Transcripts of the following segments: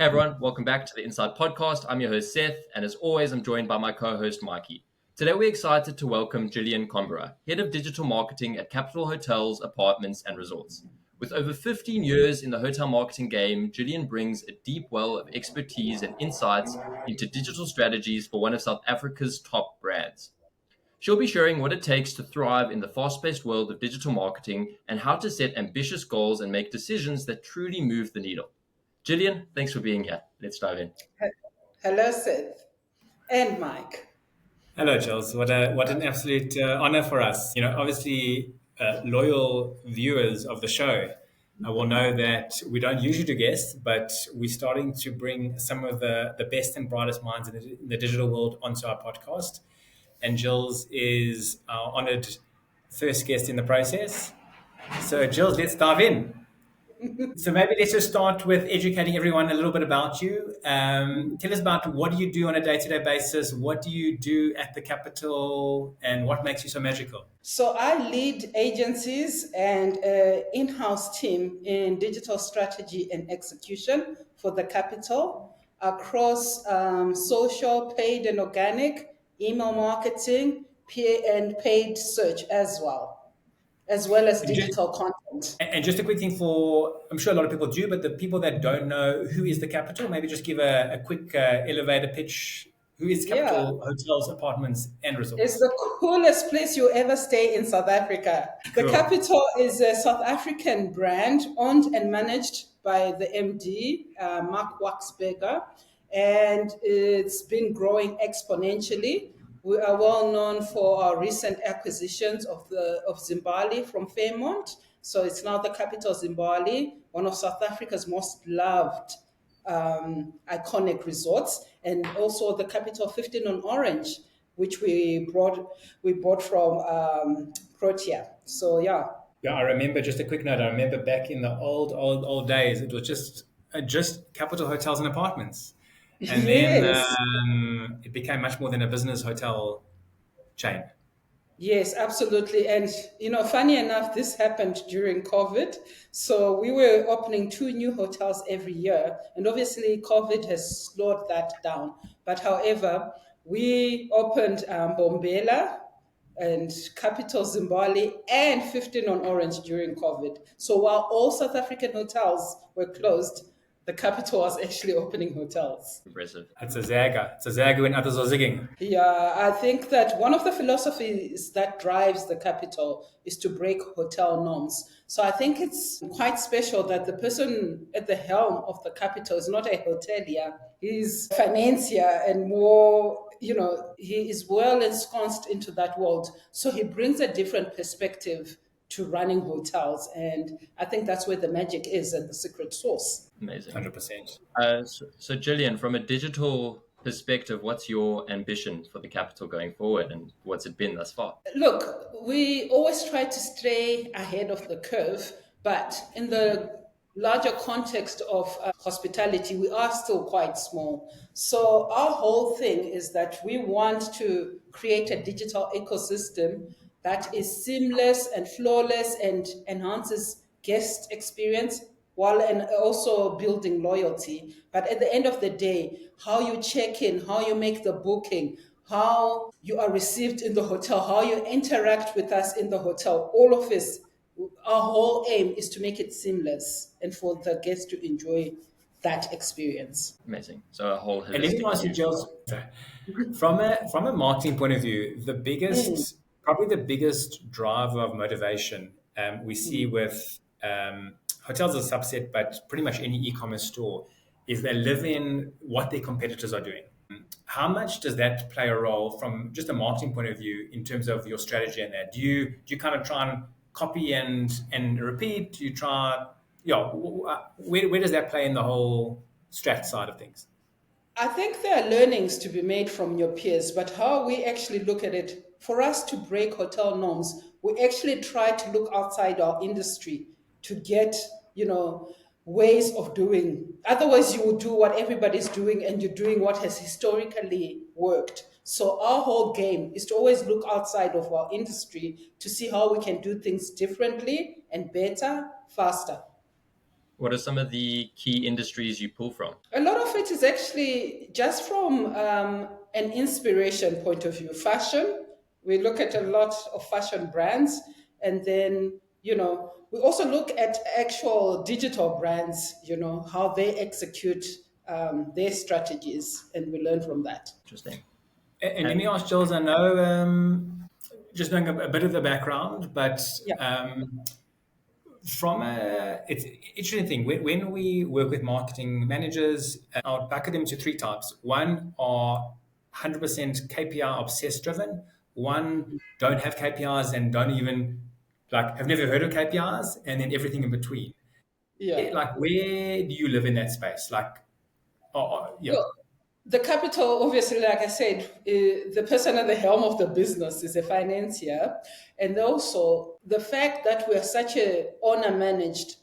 Hey everyone, welcome back to the Insyte Podcast. I'm your host Seth, and as always, I'm joined by my co-host Mikey. Today we're excited to welcome Gillian Kombora, Head of Digital Marketing at Capital Hotels, Apartments and Resorts. With over 15 years in the hotel marketing game, Gillian brings a deep well of expertise and insights into digital strategies for one of South Africa's top brands. She'll be sharing what it takes to thrive in the fast-paced world of digital marketing and how to set ambitious goals and make decisions that truly move the needle. Gillian, thanks for being here. Let's dive in. Hello, Seth and Mike. Hello, Charles. What an absolute honor for us. Obviously, loyal viewers of the show will know that we don't usually do guests, but we're starting to bring some of the best and brightest minds in the digital world onto our podcast. And Jules is our honored first guest in the process. So, Jules, let's dive in. So maybe let's just start with educating everyone a little bit about you. Tell us about what do you do on a day-to-day basis? What do you do at the Capital, and what makes you so magical? So I lead agencies and an in-house team in digital strategy and execution for the Capital across social, paid and organic, email marketing, and paid search as well as digital content. And just a quick thing I'm sure a lot of people do, but the people that don't know who is the Capital, maybe just give a quick elevator pitch. Who is Capital Hotels, Apartments and Resorts? It's the coolest place you ever stay in South Africa. The Capital is a South African brand owned and managed by the MD, Mark Waxberger, and it's been growing exponentially. We are well known for our recent acquisitions of Zimbali from Fairmont. So it's now the Capital Zimbali, one of South Africa's most loved iconic resorts, and also the Capital 15 on Orange, which we bought from Protea. So yeah. Yeah, I remember, just a quick note, I remember back in the old days, it was just Capital Hotels and Apartments. And then it became much more than a business hotel chain. Yes, absolutely. And, funny enough, this happened during COVID. So we were opening 2 new hotels every year. And obviously, COVID has slowed that down. But however, we opened Bombela and Capital Zimbali and 15 on Orange during COVID. So while all South African hotels were closed, the Capital was actually opening hotels. Impressive. It's a zaga. It's a zaga when others are zigging. Yeah, I think that one of the philosophies that drives the Capital is to break hotel norms. So I think it's quite special that the person at the helm of the Capital is not a hotelier. He's a financier and more, he is well ensconced into that world. So he brings a different perspective to running hotels. And I think that's where the magic is and the secret sauce. Amazing. 100%. So Gillian, from a digital perspective, what's your ambition for the Capital going forward, and what's it been thus far? Look, we always try to stay ahead of the curve, but in the larger context of hospitality, we are still quite small. So our whole thing is that we want to create a digital ecosystem that is seamless and flawless and enhances guest experience while and also building loyalty. But at the end of the day, how you check in, how you make the booking, how you are received in the hotel, how you interact with us in the hotel, all of this, our whole aim is to make it seamless and for the guests to enjoy that experience. Amazing. So a whole And let me ask you, Jules, from a marketing point of view, probably the biggest driver of motivation we see with hotels as a subset, but pretty much any e-commerce store, is they live in what their competitors are doing. How much does that play a role from just a marketing point of view in terms of your strategy and that? Do you kind of try and copy and repeat? Do you try, where does that play in the whole strat side of things? I think there are learnings to be made from your peers, but how we actually look at it, for us to break hotel norms, we actually try to look outside our industry to get, ways of doing. Otherwise, you will do what everybody's doing and you're doing what has historically worked. So our whole game is to always look outside of our industry to see how we can do things differently and better, faster. What are some of the key industries you pull from? A lot of it is actually just from an inspiration point of view. Fashion, we look at a lot of fashion brands, and then, we also look at actual digital brands, how they execute their strategies, and we learn from that. Interesting. And let me ask Jules, I know, just knowing a bit of the background, but Yeah. from it's an interesting thing. When we work with marketing managers, I would bucket them into three types. One are 100% KPI obsessed driven. One don't have KPIs and don't even have never heard of KPIs, and then everything in between. Yeah. Like, where do you live in that space? Yeah. Well, the capital, obviously, like I said, the person at the helm of the business is a financier. And also the fact that we are such a owner-managed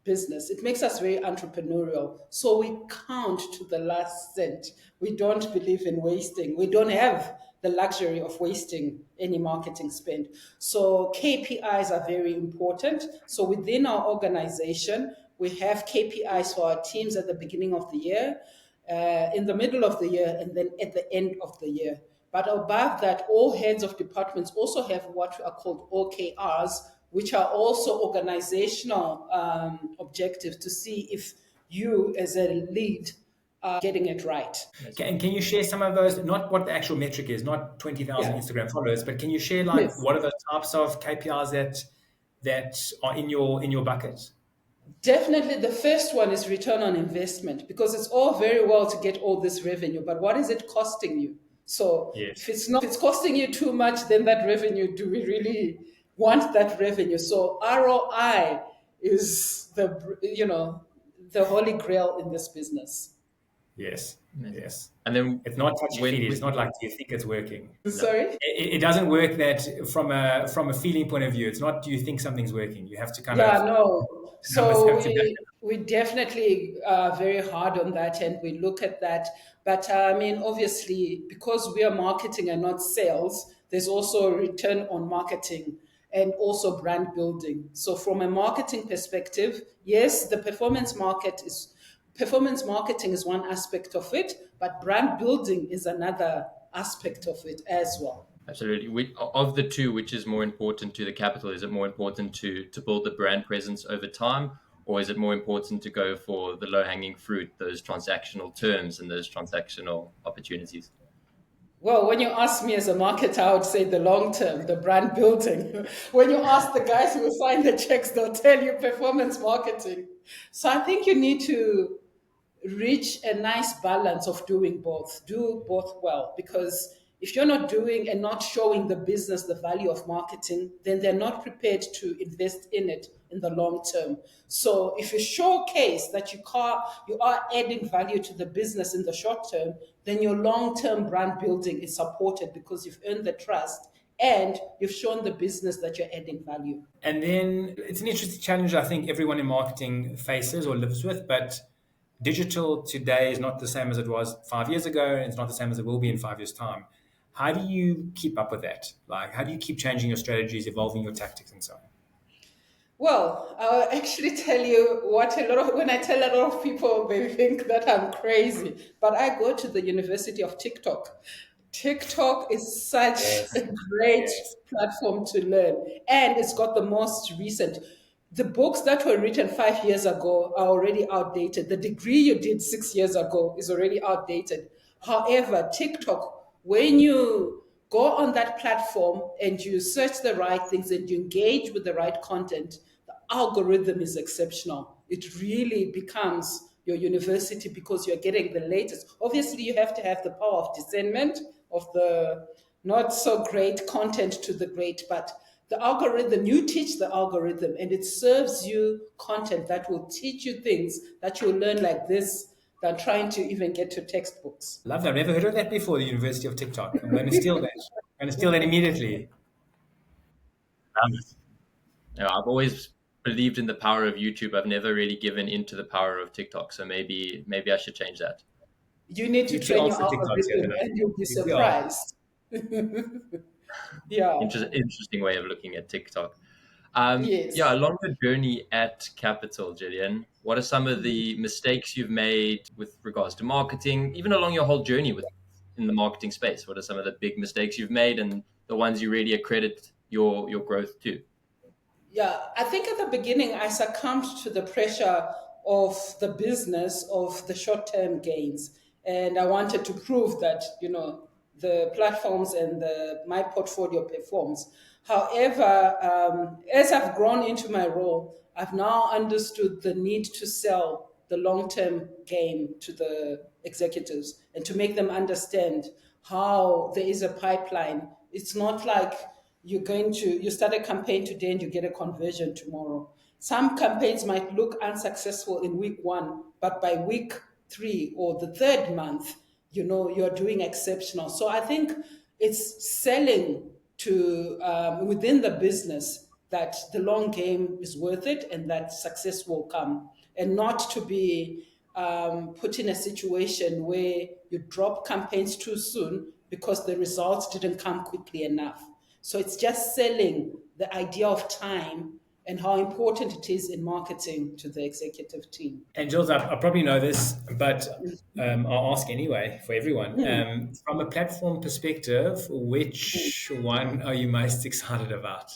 business, it makes us very entrepreneurial. So we count to the last cent. We don't believe in wasting. We don't have the luxury of wasting any marketing spend. So KPIs are very important. So within our organization, we have KPIs for our teams at the beginning of the year, in the middle of the year, and then at the end of the year. But above that, all heads of departments also have what are called OKRs, which are also organizational objectives to see if you, as a lead, are getting it right. Can you share some of those? Not what the actual metric is, not 20,000 Instagram followers, but can you share Yes. what are the types of KPIs that are in your bucket? Definitely the first one is return on investment, because it's all very well to get all this revenue, but what is it costing you? So Yes. if it's costing you too much, then that revenue, do we really want that revenue? So ROI is the holy grail in this business. Yes. Yes. And then It's not touchy-feely. It's not like you think it's working. Sorry? It doesn't work that from a feeling point of view. It's not, do you think something's working? You have to kind Yeah, of no. numbers So have to back it. we definitely are very hard on that, and we look at that. But I mean, obviously, because we are marketing and not sales, there's also a return on marketing and also brand building. So from a marketing perspective, yes, the performance marketing is one aspect of it, but brand building is another aspect of it as well. Absolutely. Of the two, which is more important to the capital? Is it more important to build the brand presence over time, or is it more important to go for the low-hanging fruit, those transactional terms and those transactional opportunities? Well, when you ask me as a marketer, I would say the long term, the brand building. When you ask the guys who sign the checks, they'll tell you performance marketing. So I think you need to reach a nice balance of doing both. Do both well, because if you're not doing and not showing the business the value of marketing, then they're not prepared to invest in it in the long term. So if you showcase that you are adding value to the business in the short term, then your long-term brand building is supported because you've earned the trust and you've shown the business that you're adding value. And then it's an interesting challenge I think everyone in marketing faces or lives with, but digital today is not the same as it was 5 years ago, and it's not the same as it will be in 5 years' time. How do you keep up with that? Like, how do you keep changing your strategies, evolving your tactics, and so on? Well, I'll actually tell you when I tell a lot of people, they think that I'm crazy, but I go to the University of TikTok. TikTok is such a great platform to learn, and it's got the most recent. The books that were written 5 years ago are already outdated. The degree you did 6 years ago is already outdated. However, TikTok, when you go on that platform and you search the right things and you engage with the right content, the algorithm is exceptional. It really becomes your university because you're getting the latest. Obviously, you have to have the power of discernment of the not so great content to the great, but the algorithm, you teach the algorithm and it serves you content that will teach you things that you'll learn like this than trying to even get to textbooks. Love that. I've never heard of that before, the University of TikTok. I'm going to steal that. I'm going to steal that immediately. I've always believed in the power of YouTube. I've never really given into the power of TikTok. So maybe I should change that. You need to train your algorithm and you'll be surprised. Yeah. Interesting way of looking at TikTok. Yes. Yeah, along the journey at Capital, Gillian, what are some of the mistakes you've made with regards to marketing, even along your whole journey with in the marketing space? What are some of the big mistakes you've made and the ones you really accredit your growth to? Yeah, I think at the beginning I succumbed to the pressure of the business of the short-term gains, and I wanted to prove that the platforms and my portfolio performs. However, as I've grown into my role, I've now understood the need to sell the long-term game to the executives and to make them understand how there is a pipeline. It's not like you start a campaign today and you get a conversion tomorrow. Some campaigns might look unsuccessful in week one, but by week three or the third month, you're doing exceptional. So I think it's selling to within the business that the long game is worth it and that success will come, and not to be put in a situation where you drop campaigns too soon because the results didn't come quickly enough. So it's just selling the idea of time and how important it is in marketing to the executive team. And Jules, I probably know this, but I'll ask anyway for everyone. From a platform perspective, which one are you most excited about?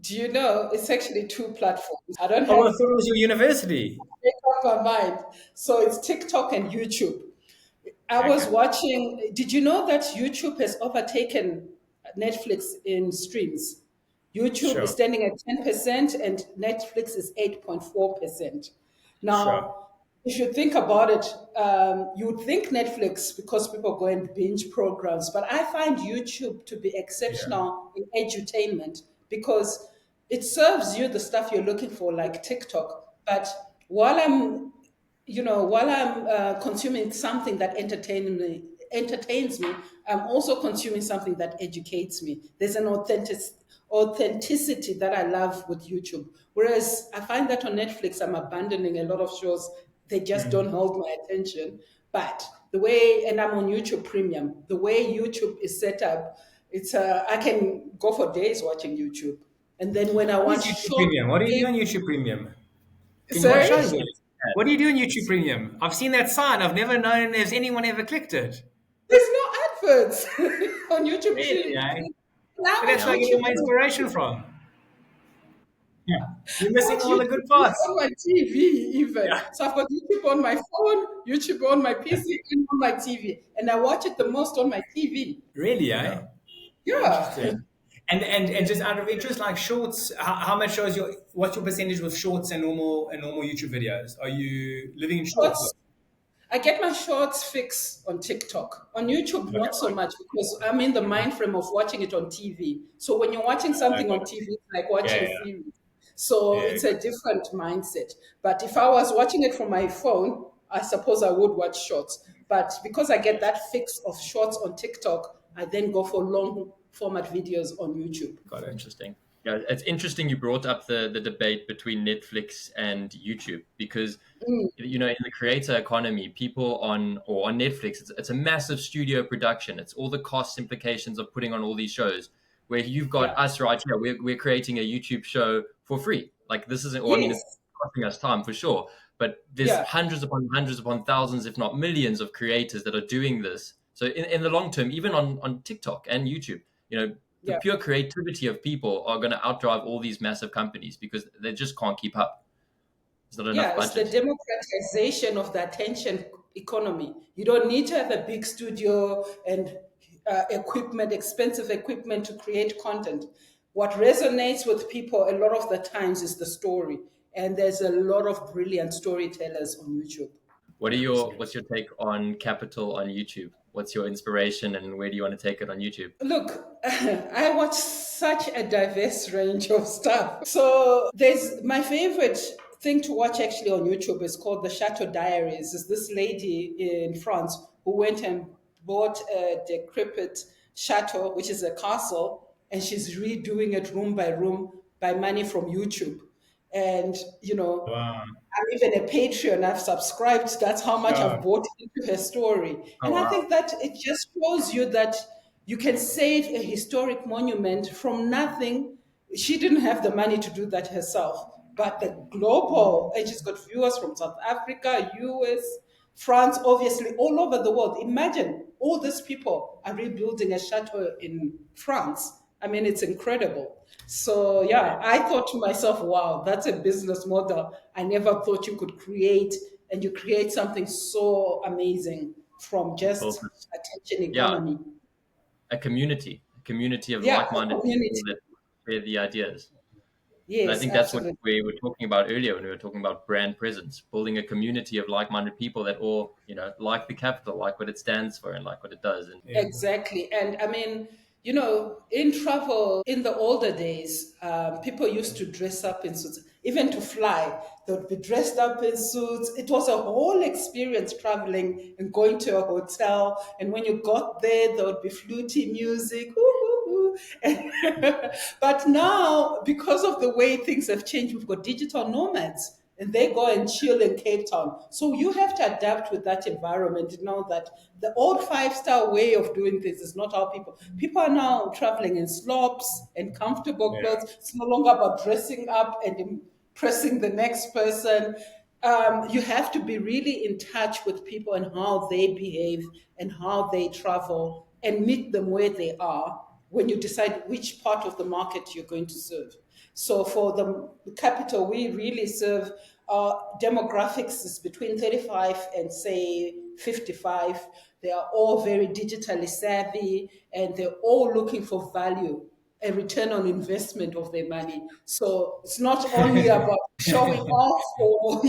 Do you know it's actually two platforms? I don't Oh, have I thought it was your university. make up my mind. So it's TikTok and YouTube. I was Okay, watching. Did you know that YouTube has overtaken Netflix in streams? YouTube is sure, standing at 10% and Netflix is 8.4%. sure. Now, if you think about it, you would think Netflix because people go and binge programs, but I find YouTube to be Yeah. exceptional in edutainment because it serves you the stuff you're looking for, like TikTok. But while I'm while I'm consuming something that entertains me, I'm also consuming something that educates me. There's an authenticity that I love with YouTube. Whereas I find that on Netflix, I'm abandoning a lot of shows. They just don't hold my attention. But and I'm on YouTube Premium, the way YouTube is set up, I can go for days watching YouTube. And then when I What is want YouTube short, Premium? What do you do on YouTube Premium? What sorry? shows it? What do you do on YouTube Premium? I've seen that sign. I've never known if anyone ever clicked it. There's no adverts on YouTube. Really, eh? Now But on that's where I get YouTube, all my inspiration from. Yeah. You're I missing watch all the YouTube good parts. on my TV even. Yeah. So I've got YouTube on my phone, YouTube on my PC, and on my TV, and I watch it the most on my TV. Really, eh? Yeah, Interesting. And just out of interest, like shorts, how much shows what's your percentage with shorts and normal YouTube videos? Are you living in shorts? shorts. I get my shorts fix on TikTok. On YouTube, Okay, not so much because I'm in the mind frame of watching it on TV. So when you're watching I something got on it. TV, it's like Yeah, watching yeah, series. So yeah. it's a different mindset. But if I was watching it from my phone, I suppose I would watch shorts. But because I get that fix of shorts on TikTok, I then go for long format videos on YouTube. Got it. Interesting. Yeah, it's interesting you brought up the debate between Netflix and YouTube because in the creator economy, people on Netflix, it's a massive studio production. It's all the cost implications of putting on all these shows. Where you've got Yeah. us right here, we're creating a YouTube show for free. Like this isn't. Well, I mean, it's Yes. costing us time for sure, but there's Yeah. hundreds upon thousands, if not millions, of creators that are doing this. So in the long term, even on TikTok and YouTube, the Yeah. pure creativity of people are going to outdrive all these massive companies because they just can't keep up. There's not enough Yeah, it's the budget. democratization of the attention economy. You don't need to have a big studio and expensive equipment to create content. What resonates with people a lot of the times is the story. And there's a lot of brilliant storytellers on YouTube. What's your take on capital on YouTube? What's your inspiration and where do you want to take it on YouTube? Look, I watch such a diverse range of stuff. So there's my favorite thing to watch actually on YouTube is called the Chateau Diaries. It's this lady in France who went and bought a decrepit chateau, which is a castle, and she's redoing it room by room by money from YouTube. And Wow. I'm even a Patreon. I've subscribed. That's how much I've Sure. bought into her story. Oh And I wow. think that it just shows you that you can save a historic monument from nothing. She didn't have the money to do that herself. But the global, and she's got viewers from South Africa, US, France, obviously, all over the world. Imagine all these people are rebuilding a chateau in France. I mean, it's incredible. So, yeah, I thought to myself, wow, that's a business model I never thought you could create, and you create something so amazing from Built, just attention yeah, economy. a community of Yeah, a like-minded people community. that share the ideas. And I Yes, think that's what absolutely. we were talking about earlier when we were talking about brand presence, building a community of like-minded people that all, like the capital, like what it stands for and like what it does. And Yeah. Exactly. And I mean, in travel, in the older days, people used to dress up in suits. Even to fly, they would be dressed up in suits. It was a whole experience traveling and going to a hotel. And when you got there, there would be fluty music. But now, because of the way things have changed, we've got digital nomads and they go and chill in Cape Town. So you have to adapt with that environment. You know that the old five-star way of doing things is not how people are now traveling in slops and comfortable Yeah. clothes. It's no longer about dressing up and impressing the next person. You have to be really in touch with people and how they behave and how they travel and meet them where they are when you decide which part of the market you're going to serve. So for the capital, we really serve demographics is between 35 and say 55. They are all very digitally savvy and they're all looking for value, a return on investment of their money. So it's not only about showing off or,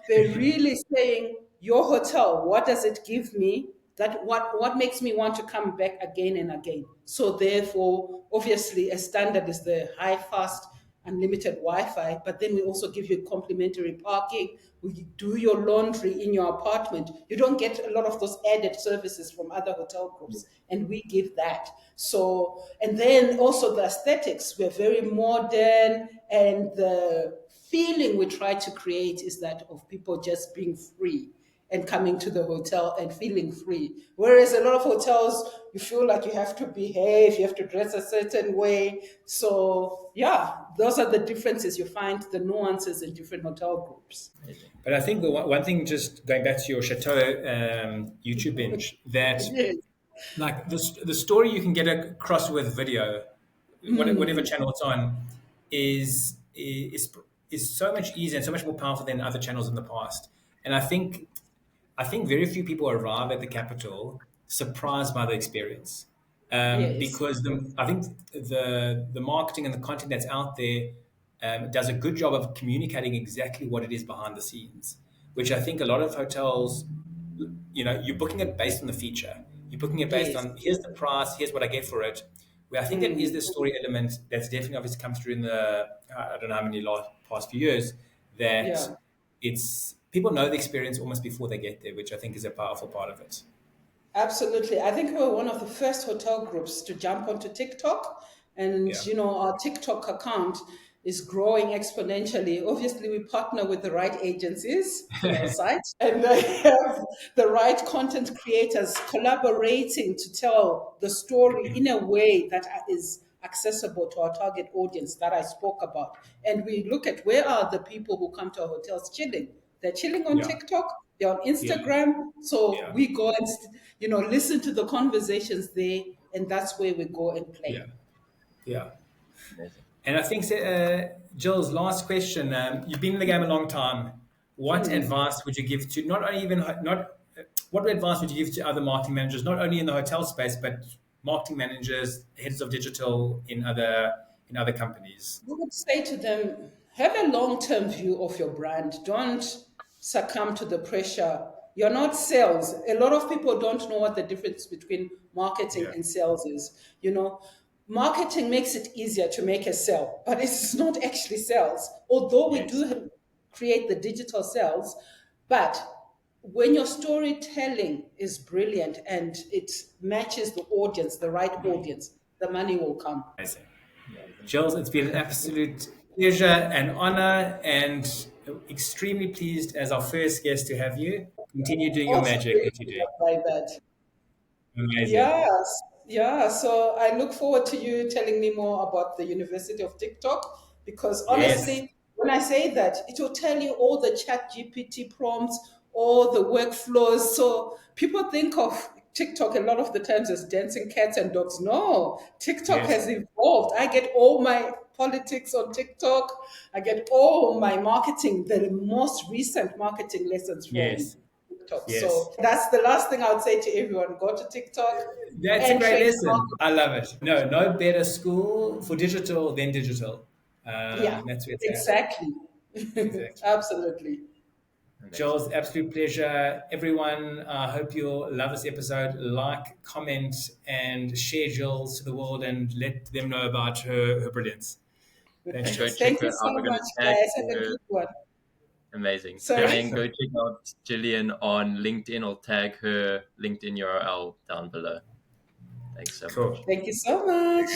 they're really saying, your hotel, what does it give me? That what makes me want to come back again and again. So therefore, obviously, a standard is the high fast unlimited Wi-Fi, but then we also give you complimentary parking. We do your laundry in your apartment. You don't get a lot of those added services from other hotel groups, and we give that. So, and then also the aesthetics, we're very modern, and the feeling we try to create is that of people just being free and coming to the hotel and feeling free. Whereas a lot of hotels, you feel like you have to behave, you have to dress a certain way. So, yeah, those are the differences. You find the nuances in different hotel groups. But I think the one thing, just going back to your Chateau YouTube binge, that Yes. like the story you can get across with video, whatever channel it's on, is is so much easier and so much more powerful than other channels in the past. And I think very few people arrive at the capital surprised by the experience, Yes. because I think the marketing and the content that's out there does a good job of communicating exactly what it is behind the scenes, which I think a lot of hotels, you're booking it based on the feature. You're booking it based Yes. on, here's the price, here's what I get for it. Where I think that is the story element that's definitely obviously come through in the, I don't know how many past few years, that Yeah. it's people know the experience almost before they get there, which I think is a powerful part of it. Absolutely. I think we were one of the first hotel groups to jump onto TikTok. And, Yeah. our TikTok account is growing exponentially. Obviously, we partner with the right agencies, site, and they have the right content creators collaborating to tell the story in a way that is accessible to our target audience that I spoke about. And we look at where are the people who come to our hotels chilling. They're chilling on Yeah. TikTok, they're on Yeah. Instagram. So Yeah. we go and, listen to the conversations there, and that's where we go and Yeah. play. Yeah. amazing. And I think, Jill's last question, you've been in the game a long time. What advice would you give to not only even not what advice would you give to other marketing managers, not only in the hotel space, but marketing managers, heads of digital in other companies? We would say to them, have a long term view of your brand. Don't succumb to the pressure. You're not sales. A lot of people don't know what the difference between marketing Yeah. and sales is. Marketing makes it easier to make a sale, but it's not actually sales. Although we Yes. do create the digital sales, but when your storytelling is brilliant and it matches the audience, the right audience, the money will come. Amazing. Jules, it's been an absolute pleasure and honor, and extremely pleased as our first guest to have you. Continue doing your Also, magic really that you do. flattered by that. Amazing. Yes. Yeah, so I look forward to you telling me more about the University of TikTok because Yes, honestly, when I say that, it will tell you all the chat GPT prompts, all the workflows. So people think of TikTok a lot of the times as dancing cats and dogs. No, TikTok yes, has evolved. I get all my politics on TikTok. I get all my marketing, the most recent marketing lessons from yes, TikTok. yes. So that's the last thing I would say to everyone. Go to TikTok That's a and great train. lesson. I love it. No, no better school for digital than digital. Yeah, That's where it's at. exactly. Exactly. Absolutely. Amazing. Jules, absolute pleasure. Everyone, I hope you'll love this episode. Like, comment, and share Jules to the world and let them know about her brilliance. Thanks, And go Jules. check Thank you her so out. We're going much, to tag guys. Have a her. good one. Amazing. And Sorry? then go check out Gillian on LinkedIn. I'll tag her LinkedIn URL down below. Thanks so Cool. much. Thank you so much.